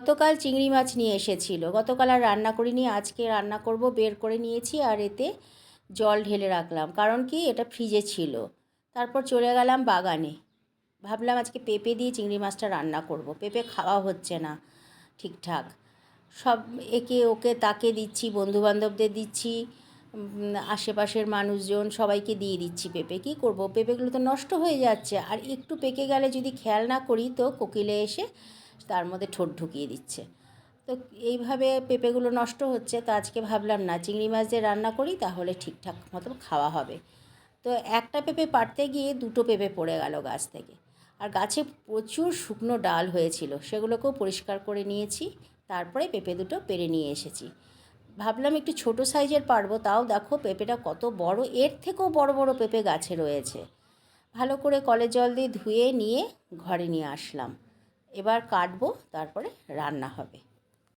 গতকাল চিংড়ি মাছ নিয়ে এসেছিল, গতকাল আর রান্না করিনি, আজকে রান্না করব। বের করে নিয়েছি আর এতে জল ঢেলে রাখলাম, কারণ কি এটা ফ্রিজে ছিল। তারপর চলে গেলাম বাগানে, ভাবলাম আজকে পেঁপে দিয়ে চিংড়ি মাছটা রান্না করব। পেঁপে খাওয়া হচ্ছে না ঠিকঠাক, সব একে ওকে তাকে দিচ্ছি, বন্ধুবান্ধবদের দিচ্ছি, আশেপাশের মানুষজন সবাইকে দিয়ে দিচ্ছি পেঁপে। কী করব, পেঁপেগুলো তো নষ্ট হয়ে যাচ্ছে, আর একটু পেকে গেলে যদি খেয়াল না করি তো কোকিলে এসে তার মধ্যে ঠোঁট ঢুকিয়ে দিচ্ছে। তো এইভাবে পেঁপেগুলো নষ্ট হচ্ছে। তো আজকে ভাবলাম না, চিংড়ি মাছ দিয়ে রান্না করি, তাহলে ঠিকঠাক মতো খাওয়া হবে। তো একটা পেঁপে পাড়তে গিয়ে দুটো পেঁপে পড়ে গেল গাছ থেকে। আর গাছে প্রচুর শুকনো ডাল হয়েছিল, সেগুলোকেও পরিষ্কার করে নিয়েছি। তারপরে পেঁপে দুটো পেড়ে নিয়ে এসেছি। ভাবলাম একটু ছোট সাইজের পারবো, তাও দেখো পেঁপেটা কত বড়, এর থেকেও বড় বড় পেঁপে গাছে রয়েছে। ভালো করে কলের জল দিয়ে ধুয়ে নিয়ে ঘরে নিয়ে আসলাম। এবার কাটবো, তারপরে রান্না হবে।